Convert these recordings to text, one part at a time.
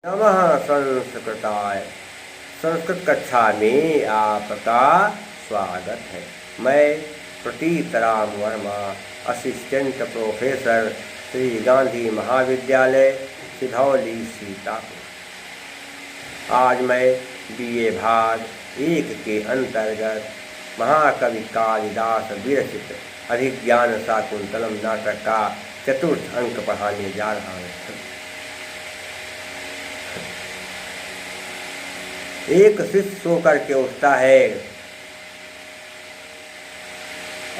नमः संस्कृताय। संस्कृत कक्षा में आपका स्वागत है। मैं प्रतीत राम वर्मा, असिस्टेंट प्रोफेसर, श्री गांधी महाविद्यालय, सिधौली, सीतापुर। आज मैं BA भाग 1 के अंतर्गत महाकवि कालिदास विरचित अभिज्ञान शाकुंतलम नाटक का चतुर्थ अंक पढ़ाने जा रहा हूँ। एक शिष्य सो करके उठता है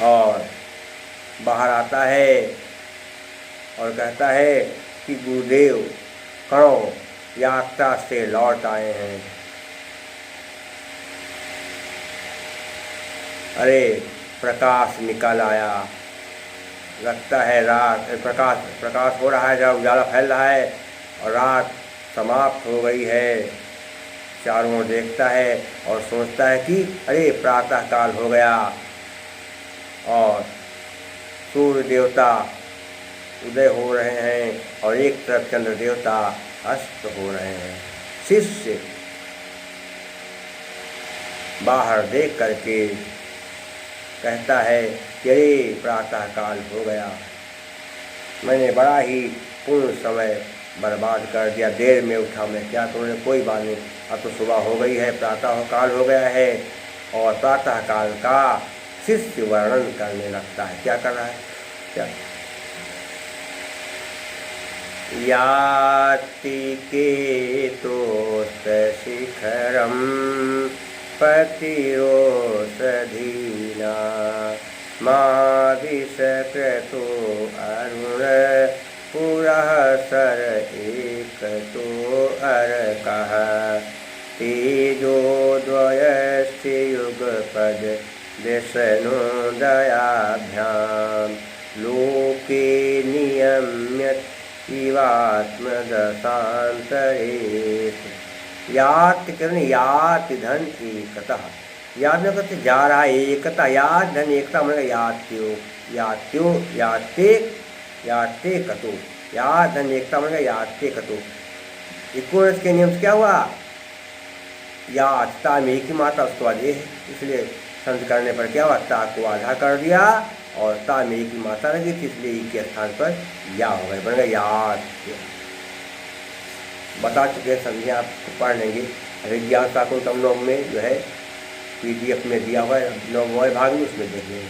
और बाहर आता है और कहता है कि गुरुदेव कणों यात्रा से लौट आए हैं। अरे प्रकाश निकल आया, लगता है रात प्रकाश हो रहा है, जब उजाला फैल रहा है और रात समाप्त हो गई है। चारों ओर देखता है और सोचता है कि अरे प्रातः काल हो गया और सूर्य देवता उदय हो रहे हैं और एक तरफ चंद्र देवता अस्त हो रहे हैं। शिष्य बाहर देख करके कहता है कि अरे प्रातः काल हो गया, मैंने बड़ा ही पूर्ण समय बर्बाद कर दिया, देर में उठा मैं, क्या करूँ, कोई बात नहीं, अब तो सुबह हो गई है, प्रातः काल हो गया है। और प्रातः काल का शिष्य वर्णन करने लगता है। क्या कर रहा है, क्या याति केतोस्त शिखरम पतिरोषधीना माविषक्रतो अरुण पुरः सर एक तो अरकः तेजोद्वयस्य युगपद व्यसनोदयाभ्यां लोके नियम्यत इवात्मदशान्तरेत्। याति करने याति धन एकतः, याद में कहते जा रहा है एकता, याद धन एकता मतलब यात्यो यात्यो याते याते कतो, याद धन एकता मतलब याते कतो। इक्वल्स के नियम से क्या हुआ, यादता में एक ही मात्रा, उसके बाद ये है, इसलिए संत करने पर क्या हुआ, ता को आधा कर दिया और ता में एक ही मात्रा लगी थी, इसलिए एक के स्थान पर या हो गए, बन गया याद। बता चुके संध्या आप पढ़ लेंगे। अभिज्ञान शाकुंतलम नवम में जो है PDF में दिया हुआ है, 9वें भाग में, उसमें देख लेंगे।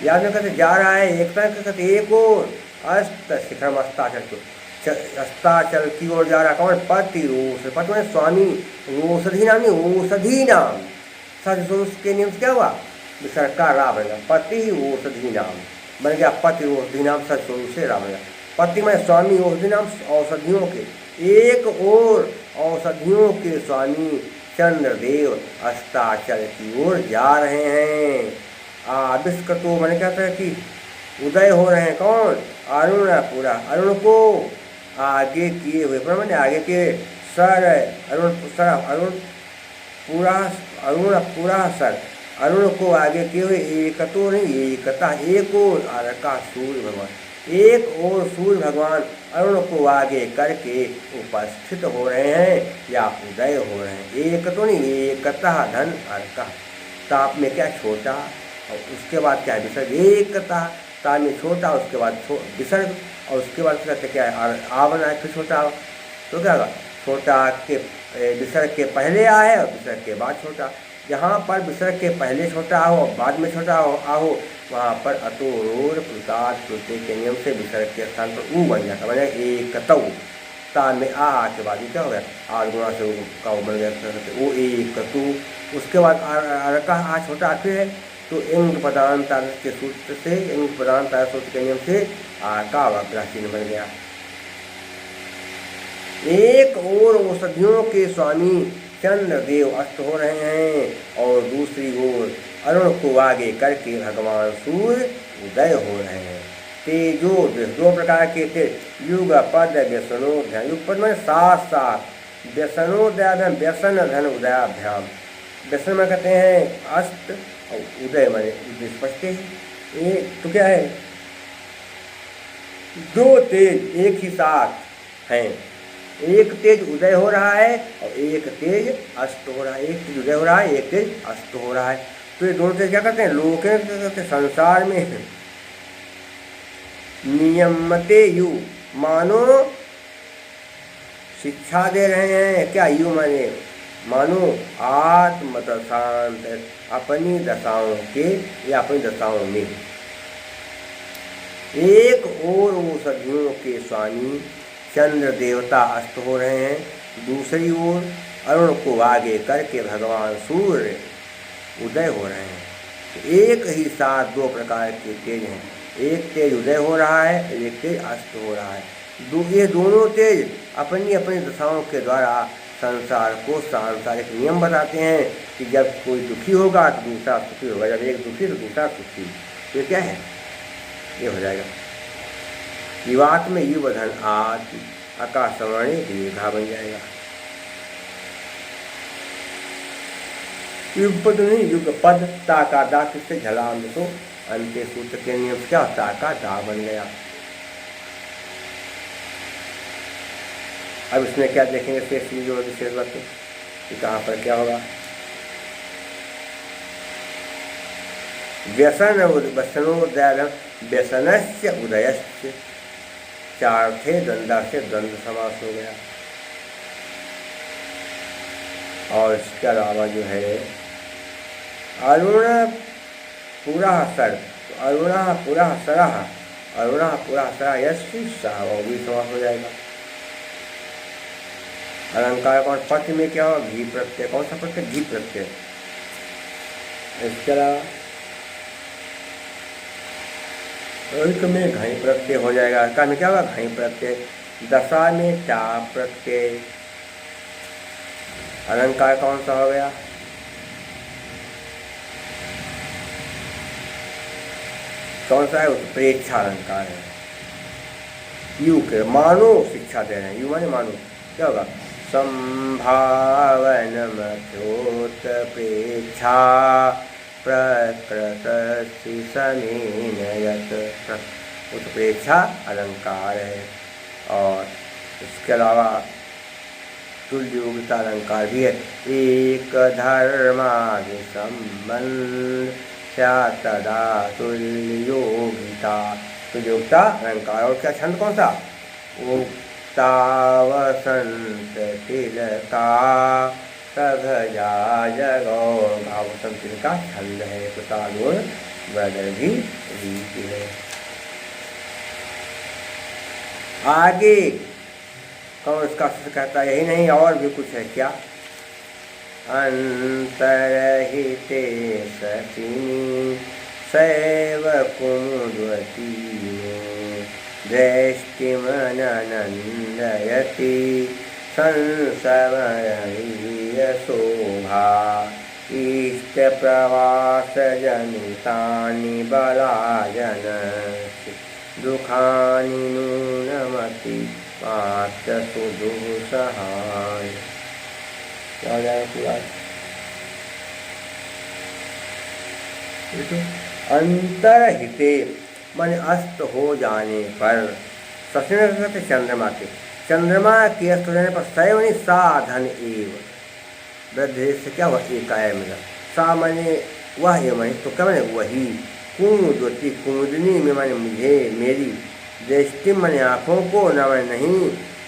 याद में कहते जा रहा है एकता, कहते एक और अस्त शिखरम अस्ताचल, अस्ताचल की ओर जा रहा। कौन, पति रोष, पति में स्वामी, रोषधि नाम नहीं औषधि नाम, सच के नियम से क्या हुआ, विसर्ग का रा बन गया, पति औषधि नाम बन गया, पति औषधि नाम सच से रा बन गया। पति में स्वामी, औषधि नाम औषधियों के, एक और औषधियों के स्वामी चंद्रदेव अस्ताचल की ओर जा रहे हैं। आविष्कृतो मैंने कहता है कि उदय हो रहे हैं। कौन, अरुण पूरा, अरुण को आगे किए हुए, मैंने आगे के सर अरुण सर, अरुण पूरा, अरुण पूरा सर, अरुण को आगे किए हुए, एकतो नहीं एकता, एक और अरका सूर्य भगवान, एक और सूर्य भगवान अरुण को आगे करके उपस्थित हो रहे हैं या उदय हो रहे हैं। एक तो नहीं एकता धन अर्का, ताप में क्या छोटा और उसके बाद क्या है विसर्ग, एकता ता में छोटा, उसके बाद विसर्ग और उसके बाद क्या है आ बना है, फिर छोटा, तो क्या होगा, छोटा के विसर्ग के पहले आ है और विसर्ग के बाद छोटा। जहाँ पर विसर्ग के पहले छोटा हो और बाद में छोटा हो वहाँ पर अतोरोर प्रसाद श्रुति के नियम से विसर्ग के स्थान पर ऊ बन जाता, बन एकतौ, ता में आ के बाद क्या हो गया, आर गुणा से का बन गया वो एकतु। उसके बाद अरका आ छोटा फिर है, तो इंग प्रदान तार के सूत्र से, इंग प्रदान तार सूत्र के नियम से आ का वक्रा चिन्ह बन गया। एक और औषधियों के स्वामी चंद्रदेव अस्त हो रहे हैं और दूसरी ओर अरुण को आगे करके भगवान सूर्य उदय हो रहे हैं। तेजो दो प्रकार के थे, युग पद व्यसनोध्याय, युग पद में साथ साथ, व्यसनोदयाभ्याम व्यसन धन उदयाभ्याम, व्यसन में कहते हैं अस्त और उदय माने स्पष्ट है। ये तो क्या है, दो तेज एक ही साथ हैं, एक तेज उदय हो रहा है और एक तेज अस्त हो रहा है, एक तेज उदय हो रहा है, एक तेज अस्त हो रहा है। तो ये दोनों तेज क्या करते हैं, लोग क्या करते हैं, संसार में नियमते यु, मानो शिक्षा दे रहे हैं। क्या यु माने, मानो आत्म दशांत, अपनी दशाओं के या अपनी दशाओं में। एक और औषधियों के स्वामी चंद्र देवता अस्त हो रहे हैं, दूसरी ओर अरुण को आगे करके भगवान सूर्य उदय हो रहे हैं। एक ही साथ दो प्रकार के तेज हैं, एक तेज उदय हो रहा है, एक तेज अस्त हो रहा है। ये दोनों तेज अपनी अपनी दशाओं के द्वारा संसार को सांसारिक नियम बताते हैं कि जब कोई दुखी होगा तो दूसरा सुखी होगा, जब एक दुखी तो दूसरा सुखी। तो क्या है, ये हो जाएगा जीवात में युवधन आदि आकाशवाणी दीर्घा बन जाएगा। युगपद नहीं, युगपद, ता का दा किससे झलाम तो अंत्य सूत्र के नियम से क्या ता का दा बन गया। अब इसमें क्या देखेंगे, शेष शेष वक्त कहाँ पर क्या होगा। व्यसन वसनोदय, व्यसनस्य उदयस्य, चार थे द्वंद्वा से द्वंद्व समास हो गया। और इसके अलावा जो है अरुण पूरा सर, अरुण पूरा सरह, अरुण पूरा सरह यस्य सह, वो भी समास हो जाएगा। अलंकार कौन, पथ में क्या होगा, घी प्रत्यय, कौन सा प्रत्यय, घी प्रत्यय। इसके अलावा एक में घई प्रत्यय हो जाएगा, का में क्या होगा, घई प्रत्यय। दशा में टा प्रत्यय। अलंकार कौन सा हो गया, कौन सा है, उत्प्रेक्षा अलंकार है। यू के मानो शिक्षा दे रहे हैं, यू माने मानो, क्या होगा, संभावन मथोत प्रेक्षा प्रकृति समीनयत, उत्प्रेक्षा अलंकार है। और इसके अलावा तुल्य योगिता अलंकार भी है। एक धर्मादि संबंध तदा तुल्य योगिता, तुल्य योगिता अलंकार। और क्या छंद कौन सा, उक्ता वसंत तिलका सघजा जगो, वसंत तिलका छंद है। तो तालुण बदल भी रीति है। आगे कौन इसका कहता है, यही नहीं और भी कुछ है क्या, अंतरहिते सचिनी सैव कुमुद्वती दृष्टिमनन्दयति संसमरणीय शोभा इष्ट प्रवास जनितानि बलाजन दुखानि नूनमति पात सुदुसहाय। क्या हो जाएगा पूरा, अंतरहिते मन अस्त हो जाने पर, सचने चंद्रमा के, चंद्रमा के अस्त हो जाने पर सैवनी साधन एव, वृद्ध से क्या हुआ, एकाय मिला, सा मैंने वह ये मैंने, तो क्या मैंने वही, कुमुद्वती कुमुदनी में मैंने मुझे, मेरी, दृष्टि मैंने आँखों को, न मैं नहीं,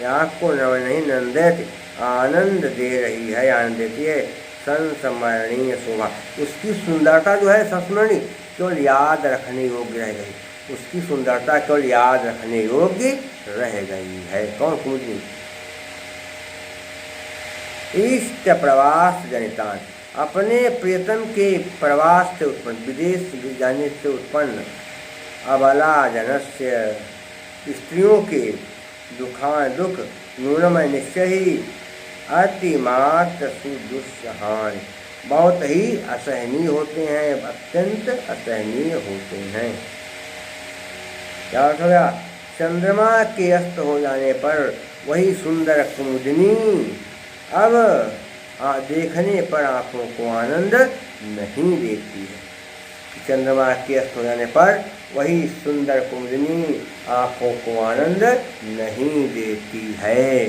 आँख को न मैं नहीं, नंदित आनंद दे रही है, आनंद देती है। संस्मरणीय शोभा, उसकी सुंदरता जो है संस्मरणीय, केवल याद रखने योग्य रह गई, उसकी सुंदरता केवल याद रखने योग्य रह गई है। कौन, कुमुदनी। इष्ट प्रवास जनितान, अपने प्रियतम के प्रवास से उत्पन्न, विदेश जाने से उत्पन्न, अबला जनस्य, स्त्रियों के दुख न्यूनमय निश्चय ही, अतिमात्र सुदुस्सहान, बहुत ही असहनीय होते हैं, अत्यंत असहनीय होते हैं। क्या अर्थ हो गया, चंद्रमा के अस्त हो जाने पर वही सुंदर कुमुदनी अब देखने पर आँखों को आनंद नहीं देती है। चंद्रमा के अस्त हो जाने पर वही सुंदर कुमुदनी आँखों को आनंद नहीं देती है।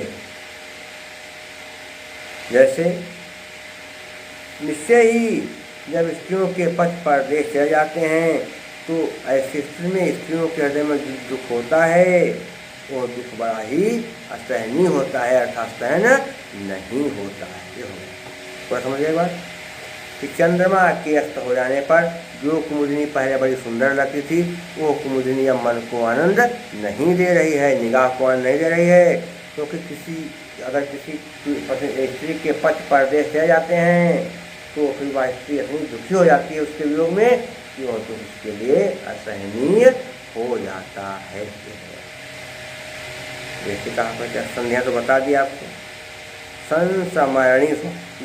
जैसे निश्चय ही जब स्त्रियों के पथ परदेश चले जाते हैं तो ऐसी स्थिति में स्त्रियों के हृदय में जो दुख होता है वो दुख बड़ा ही असहनीय होता है, अर्थात सहन नहीं होता है। ये हो गया, थोड़ा समझिए बात कि चंद्रमा के अस्त हो जाने पर जो कुमुदिनी पहले बड़ी सुंदर लगती थी वो कुमुदिनी अब मन को आनंद नहीं दे रही है, निगाह को आनंद नहीं दे रही है, क्योंकि अगर किसी स्त्री के पथ परदेश चले जाते हैं तो फिर वह स्त्री इतनी दुखी हो जाती है उसके वियोग में कि वह तो उसके लिए असहनीय हो जाता है। जैसे कहा पर क्या संध्या तो बता दिया आपको, संस्मरणी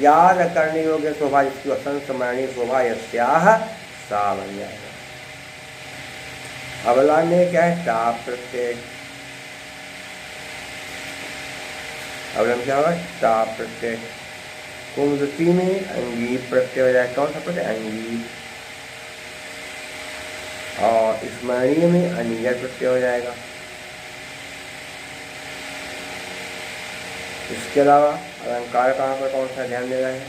याद करने योग्य शोभा जिसकी संस्मरणी शोभा यस्याह सा बन जाएगा। अबला में क्या है, टा प्रत्यय, अबलम क्या होगा, टा प्रत्यय। कुमुदती में अंगी प्रत्यय हो जाएगा, कौन सा प्रत्यय, अंगी। और स्मरणीय में अनियर प्रत्यय हो जाएगा। इसके अलावा अलंकार कहाँ पर कौन सा ध्यान देना है,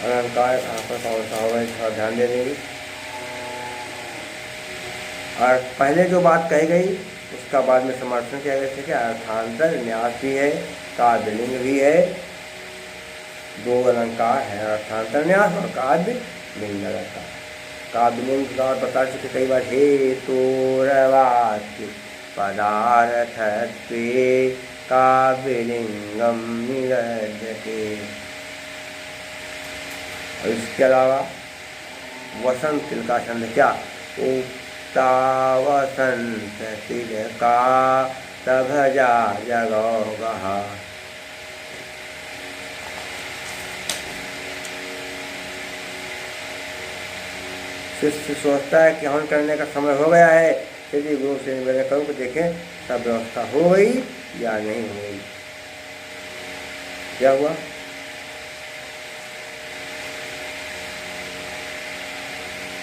अलंकार कहाँ पर कौन सा होगा इसका ध्यान दे देंगे। और पहले जो बात कही गई उसका बाद में समर्थन किया गया कि अर्थांतर न्यास भी है, काव्यलिंग भी है, दो अलंकार है, अर्थांतर न्यास और काव्य लिंग अलंकार। काव्यलिंग का बता चुके कई बार, हे तोरवाक्य पदार्थत्वे काव्यलिंगम निरज्यते। और इसके अलावा वसंत तिलका छंद क्या, उक्ता वसंत तिलका तभजा जगौगः। शिष्य सोचता है कि हवन करने का समय हो गया है, यदि गुरु से निवेदन करूँ तो देखें सब व्यवस्था हो गई या नहीं हो गई। क्या हुआ,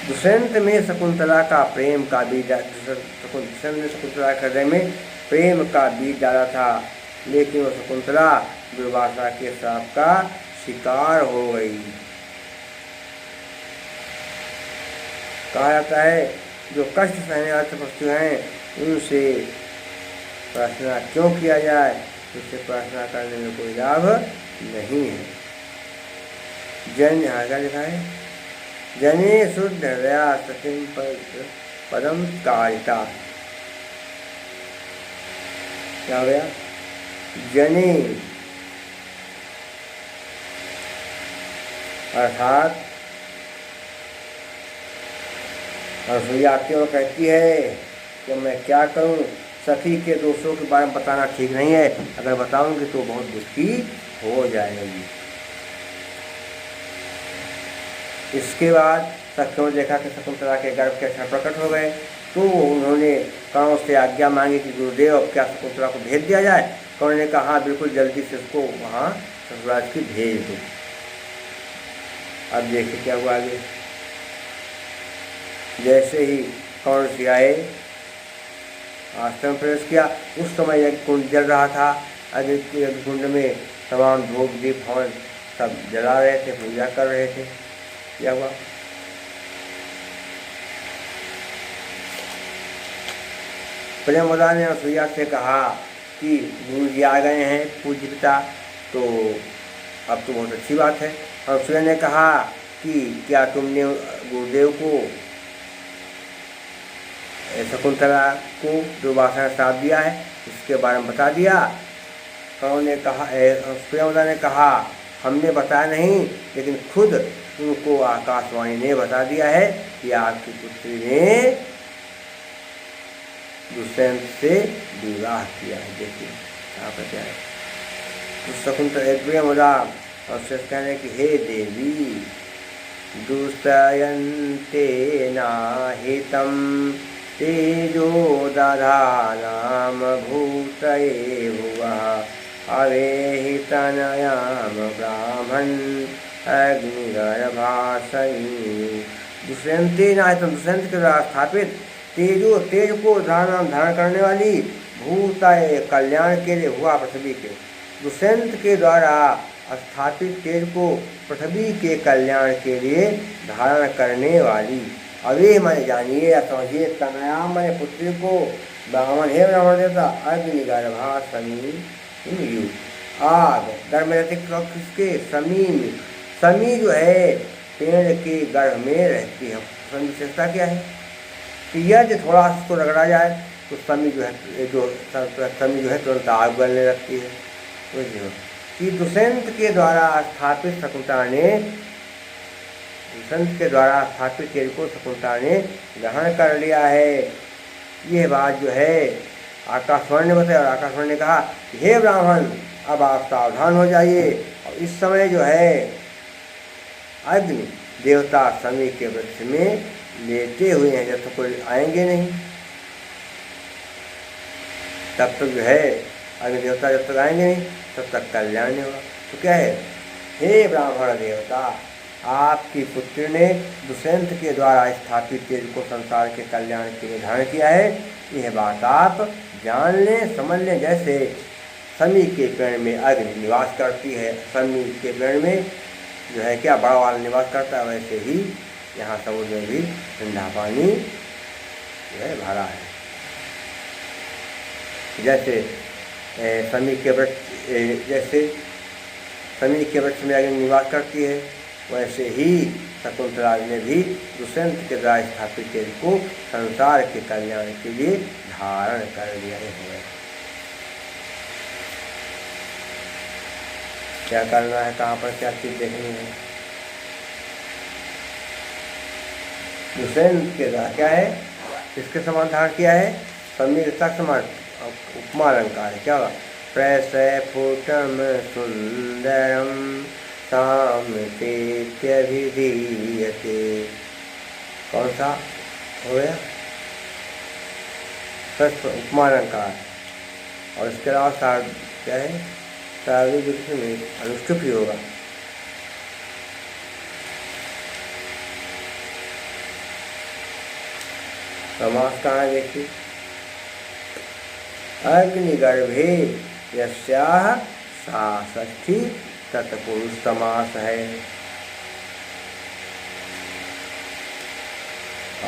दुष्यंत में शकुंतला का प्रेम का बीज, दुष्यंत ने शकुंतला के हृदय में प्रेम का बीज डाला था, लेकिन वह शकुंतला दुर्वासा के श्राप का शिकार हो गई। कहा जाता है जो कष्ट सहने वाले तपस्वी हैं उनसे प्रार्थना क्यों किया जाए, उससे प्रार्थना करने में कोई लाभ नहीं है। जन आगे लिखा है, जने शुद्ध हृदया सतिम पदम कारिता। क्या हो गया, जने अर्थात रसोई आती और कहती है कि मैं क्या करूं, सखी के दोषों के बारे में बताना ठीक नहीं है, अगर बताऊंगी तो बहुत दुखी हो जाएगी। इसके बाद सखियों ने देखा कि शकुंतला के गर्भ के अक्षर प्रकट हो गए, तो उन्होंने कर्ण से आज्ञा मांगी कि गुरुदेव अब क्या शकुंतला को भेज दिया जाए। कर्ण ने कहा हाँ बिल्कुल जल्दी से उसको वहाँ ससुराल की भेज दो। अब देखिए क्या हुआ आगे। जैसे ही कर्ण से आए आश्रम प्रवेश किया, उस समय यज्ञ कुंड जल रहा था। यज्ञ कुंड में तमाम धूप दीप हवन सब जला रहे थे, पूजा कर रहे थे। क्या हुआ, प्रेमवदा ने असूया से कहा कि गुरु जी आ गए हैं पूज्य पिता, तो अब तो बहुत अच्छी बात है। असूया ने कहा कि क्या तुमने गुरुदेव को शकुंतला को दुर्वासा ने श्राप दिया है, इसके बारे में बता दिया। कर्ण ने कहा, प्रेमवदा ने कहा हमने बताया नहीं, लेकिन खुद उनको आकाशवाणी ने बता दिया है कि आपकी पुत्री ने दुष्यंत से विवाह किया है। देखिए यहाँ पर क्या है, तो शकुंतला प्रेमवदा और कहने की हे देवी दुष्यन्ते नाहितं तेजो दधानाम भूतये भुवः अवेहितनयाम ब्राह्मण अग्निगर्भासनी। दुष्यंते नाहितं, दुष्यंत के द्वारा स्थापित तेजो, तेज को धारण करने वाली, भूतये कल्याण के लिए, हुआ पृथ्वी के, दुष्यंत के द्वारा स्थापित तेज को पृथ्वी के कल्याण के लिए धारण करने वाली। अवे मैंने जानिए या समझिए, तनया मैंने पुत्री को ब्राह्मण, हे ब्राह्मण देवता, अग्निगर्भा समी आग, गर्भ में रहते किसके, समी। समी जो है पेड़ के गर्भ में रहती है। समी विशेषता क्या है कि यदि थोड़ा उसको रगड़ा जाए तो समी जो है समी जो है तुरंत आग गलने लगती है। बुझिए कि दुष्यंत के द्वारा स्थापित शकुंतला ने, दुष्यंत के द्वारा स्थापित तेज को शकुंतला ने ग्रहण कर लिया है। यह बात जो है आकाशवाणी ने बताया, और आकाशवाणी ने कहा, हे ब्राह्मण, अब आप सावधान हो जाइए। और इस समय जो है अग्नि देवता समी के वृक्ष में लेटे हुए हैं, जब तक कोई आएंगे नहीं तब तक जो है अग्नि देवता जब तक आएंगे नहीं तब तक कल्याण नहीं होगा। तो क्या है, हे ब्राह्मण देवता, आपकी पुत्री ने दुष्यंत के द्वारा स्थापित तेज को संसार के कल्याण के लिए धारण किया है। यह बात आप जान लें, समझ लें। जैसे समी के पेड़ में अग्नि निवास करती है, समी के पेड़ में जो है क्या बड़ा वाला निवास करता है, वैसे ही यहाँ समुद्र में भी ठंडा पानी जो है भरा है। जैसे समी के वृक्ष, जैसे समी के वृक्ष में अग्नि निवास करती है, वैसे ही शकुंतला ने भी दुष्यंत के द्वारा स्थापित तेज को संसार के कल्याण के लिए धारण कर लिया है। क्या करना है, कहाँ पर क्या चीज़ देखनी है। दुष्यंत के द्वारा क्या है, इसके समान धारण किया है, समी के समान उपमा अलंकार है। क्या होगा, प्रस्फुटम सुंदरम सामतेत्यभिधीयते। कौन सा हो गया, उपमा अलंकार। और इसके अलावा क्या है, सार्वजनिक में अनुष्टुप ही होगा। समास कहाँ है देखिए, अग्निगर्भे यस्याह सा षष्ठी तत्पुरुष समास है।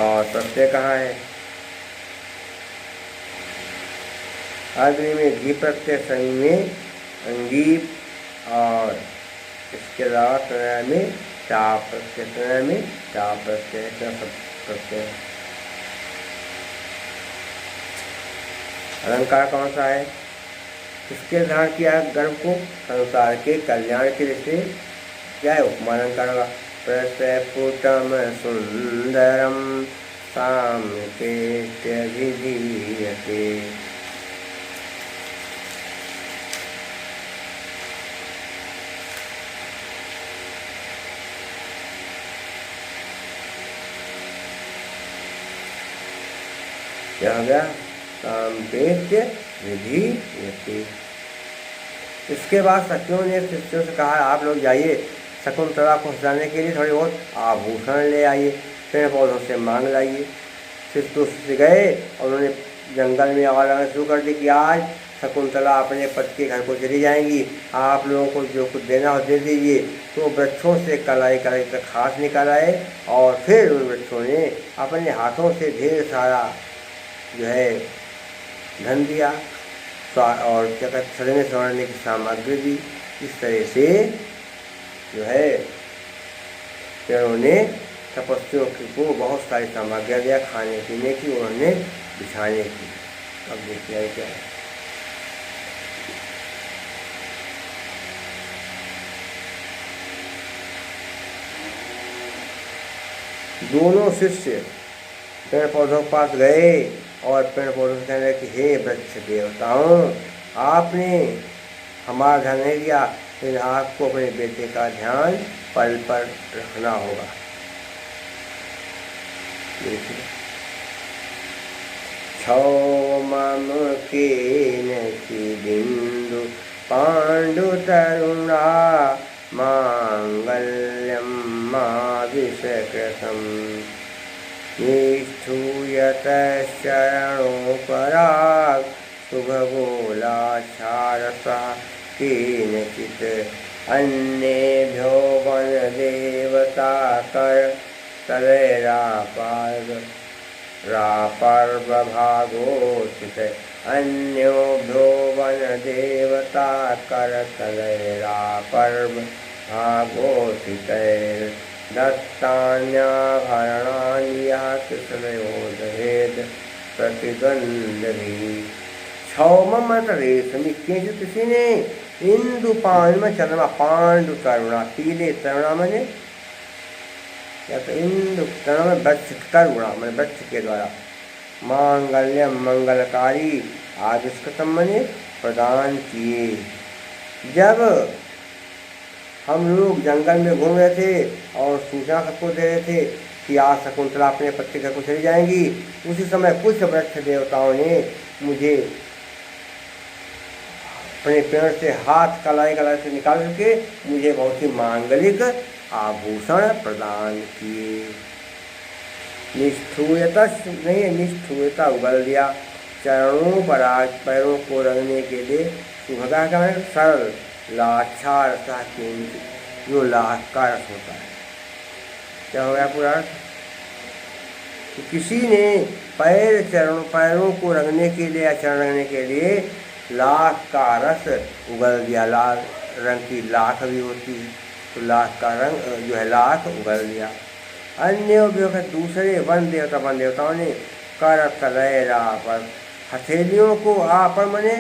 और प्रत्यय कहाँ है, अग्नि में घी प्रत्यय, सनी में अंगी, और इसके अलावा तनय में टा प्रत्यय, तनय में टा प्रत्यय, प्रत्यय। अलंकार कौन सा है, किसके धारण किया गर्भ को, संसार के कल्याण के लिए। क्या है, उपमा अलंकार होगा। प्रस्फुटम सुंदरम सामतेत्यभिधीयते। क्या हो गया, सामवेद्य विधीयते। इसके बाद सखियों ने शिष्यों से कहा, आप लोग जाइए शकुंतला को हंसाने के लिए थोड़े बहुत आभूषण ले आइए, पेड़ पौधों से मांग लाइए। शिष्य गए और उन्होंने जंगल में आवाज़ लगाना शुरू कर दी कि आज शकुंतला अपने पति के घर को चली जाएंगी, आप लोगों को जो कुछ देना हो दे दीजिए। तो वृक्षों से कलाई कलाई तक घास निकाल आए, और फिर उन वृक्षों ने अपने हाथों से ढेर सारा जो है धन दिया, और क्या कहते सजने संवरने की सामग्री दी। इस तरह से जो है पेड़ों ने तपस्वियों को बहुत सारी सामग्रियाँ दिया, खाने पीने की, उन्होंने बिछाने की। अब देखिए क्या है, दोनों शिष्य पेड़ पौधों के पास गए और पेड़ पौधों से कहने कि हे वृक्ष देवताओं, आपने हमारा ध्यान नहीं दिया, लेकिन आपको अपने बेटे का ध्यान पल पर रखना होगा। क्षौमम केन बिंदु पांडु तरुणा मांगल्यम माविषकृतम् निष्ठूयत शरणोपराग शुभगोलाचारसा केनचित् अन्येभ्यो वन देवता कर तलैरापर्वभागोचित् अन्योभ्यो वन देवता कर तलैरापर्वभागोचितैर्दत्तान्याभरणानि यः कृष्णयोधेद प्रतिद्वन्द्वी। क्षौम रेशमी किंचित किसी ने इंदु पान में चंद्रमा पांडु करुणा पीले तरुणा मने या तो इंदु तरुणा में वृक्ष करुणा मैंने वृक्ष के द्वारा मांगल्यम मंगलकारी आविष्कृतम मने प्रदान किए। जब हम लोग जंगल में घूम रहे थे और सूचना सबको दे रहे थे कि आज शकुंतला अपने पति घर को चली जाएंगी, उसी समय कुछ वृक्ष देवताओं ने मुझे अपने पेड़ से हाथ कलाई से निकाल करके मुझे बहुत ही मांगलिक आभूषण प्रदान किए। निष्ठुयता नहीं, निष्ठुयता उगल दिया चरणों पर आज पैरों को रंगने के लिए सुभगा का सरल लाछा रसा जो लाख का रस होता है। क्या हो गया पूरा अर्थ? तो किसी ने पैरों को रंगने के लिए या चरण रंगने के लिए लाख का रस उगल दिया। लाल रंग की लाख भी होती है, तो लाख का रंग जो है लाख उगल दिया। अन्य दूसरे वन देवताओं ने कर तलैरा पर हथेलियों को आ पर मने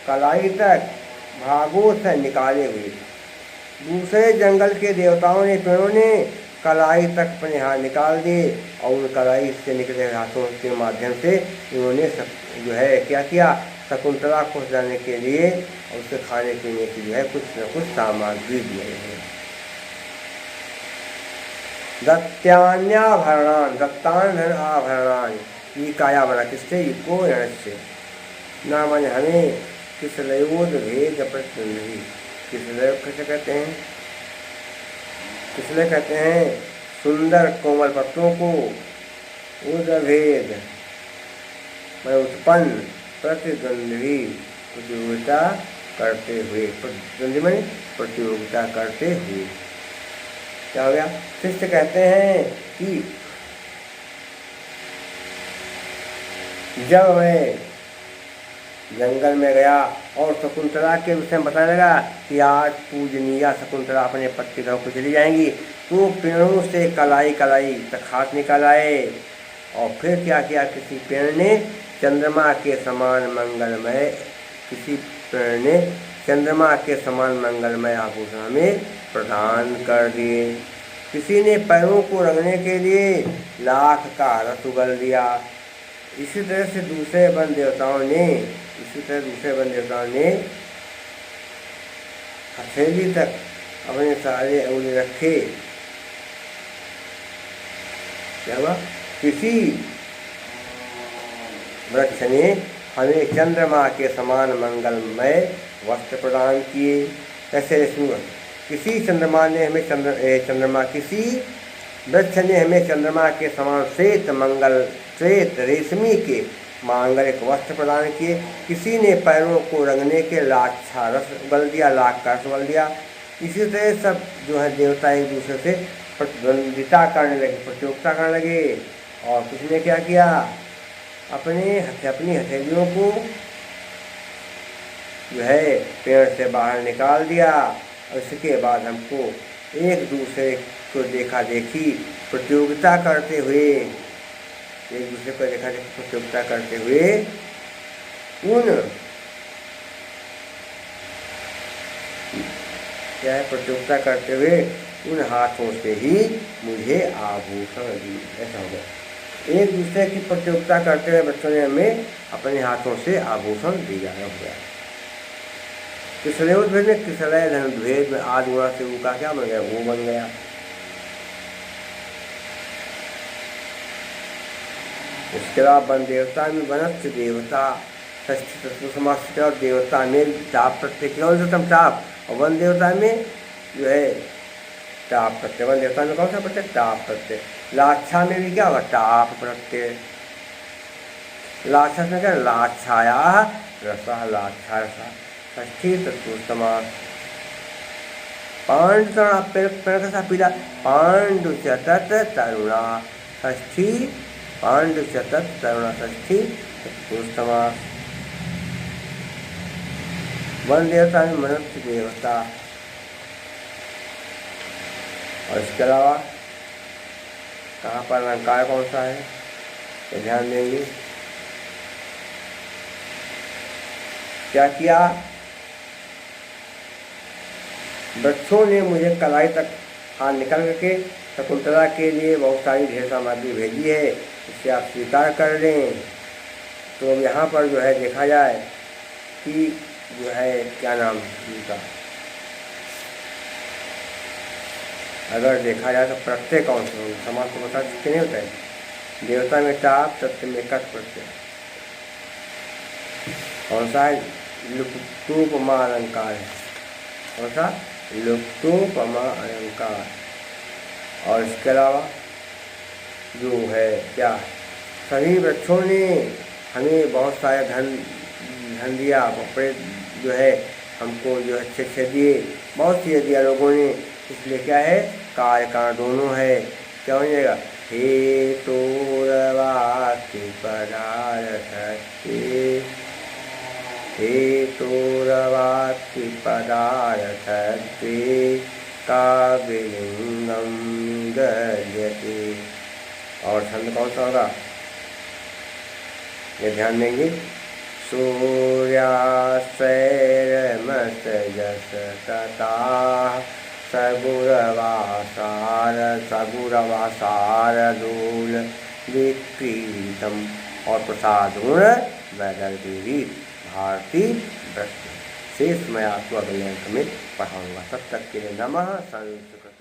कलाई तक भागों से निकाले हुए। दूसरे जंगल के देवताओं ने पेड़ों ने कलाई तक अपने हाथ निकाल दिए और उन कलाई से निकले हाथों के माध्यम से इन्होंने जो है क्या किया, शकुंतला को जाने के लिए और उसे खाने पीने की जो है कुछ न कुछ सामग्री दिए हैं। दत्तान्याभरणान दत्तान आभरणान ये काया बना किससे, को से ना मन हमें किस लयोद भेद प्रत्यय किस लय कैसे कहते हैं, किसलिए कहते हैं सुंदर कोमल पत्रों को उदभेद मैं उत्पन्न प्रतिद्वंद्वी प्रतियोगिता करते हुए, प्रतिद्वंद्वी में प्रतियोगिता करते हुए। क्या हो गया? शिष्य कहते हैं कि जब मैं जंगल में गया और शकुंतला के विषय में बताने लगा कि आज पूजनीय शकुंतला अपने पति घर को चली जाएंगी, तो पेड़ों से कलाई तक हाथ निकाल आए और फिर क्या किया, किसी पेड़ ने चंद्रमा के समान मंगलमय आभूषण में प्रदान कर दिए। किसी ने पैरों को रंगने के लिए लाख का रस उगल दिया। इसी तरह से दूसरे वन देवताओं ने हथेली तक अपने सारे अंगुली रखे। क्या हुआ? किसी वृक्ष ने हमें चंद्रमा के समान मंगलमय वस्त्र प्रदान किए। कैसे? किसी वृक्ष ने हमें चंद्रमा के समान श्वेत रेशमी के मांगलिक वस्त्र प्रदान किए। किसी ने पैरों को रंगने के लाछा रस उगल दिया, लाख का रस उगल दिया। इसी तरह सब जो है देवता एक दूसरे से प्रतिद्वंदिता करने लगे, प्रतियोगिता करने लगे। और किसने क्या किया, अपनी हथेलियों को जो है पेड़ से बाहर निकाल दिया। और इसके बाद हमको एक दूसरे को देखा देखी प्रतियोगिता करते हुए उन हाथों से ही मुझे आभूषण दिए। ऐसा हो गया, एक दूसरे की प्रतियोगिता करते हुए बच्चों ने हमें अपने हाथों से आभूषण दिया। हो गया किसलय में किसलय धनुर्भेद में आदि गुणा से उनका क्या बन गया, वो बन गया। उसके अलावा वन देवता में वनस्थ देवता षष्ठी तत्व समास और देवता में टाप प्रत्यय केवल सतम टाप, और वन देवता में जो है टाप प्रत्यय। वन देवता में कौन सा प्रत्यय? टाप प्रत्यय। लाछा में भी क्या होगा? टाप प्रत्यय। लाछा में क्या? लाछाया रसा, लाछा रसा। षष्ठी तत्पुरुष समास। पांडुतरुणा पेड़ का सा पीला, पांडु चतत तरुणा षष्ठी, पांडु चतत तरुणा षष्ठी तत्पुरुष समास। वन देवता में मनुष्य देवता। और इसके अलावा कहाँ पर अलंकार कौन सा है तो ध्यान देंगे। क्या किया, वृक्षों ने मुझे कलाई तक हाथ निकल करके शकुंतला के लिए बहुत सारी ढेर सामग्री भेजी है, इससे आप स्वीकार कर लें। तो यहाँ पर जो है देखा जाए कि जो है क्या नाम उनका, अगर देखा जाए तो प्रत्यय कौन सा समाज को बता चुके नहीं होता है। देवता में टाप, तत्व में कट प्रत्यय कौन सा है, लुप्तोपमा अलंकार है। कौन सा, लुप्तोपमा अलंकार। और इसके अलावा जो है क्या, सभी वृक्षों ने हमें बहुत सारे धन दिया, कपड़े जो है हमको जो अच्छे अच्छे दिए, बहुत चीज़ें दिया लोगों ने, इसलिए क्या है, कार्य कारण दोनों है। क्या हो जाएगा, हे तो रवाति पदार्थ, हे तो रवाति पदार्थ काव्यलिंगम गजते। और छंद कौन सा होगा ये ध्यान देंगे। सूर्यास्तैर्मसजसतता सगुरवासारधूल विक्रीतम। और प्रसाद गुण वैदर्भी भारती वृत्ति। शेष मैं आपको अगले अंक में पढ़ाऊँगा। तब तक के लिए नमः संस्कृत।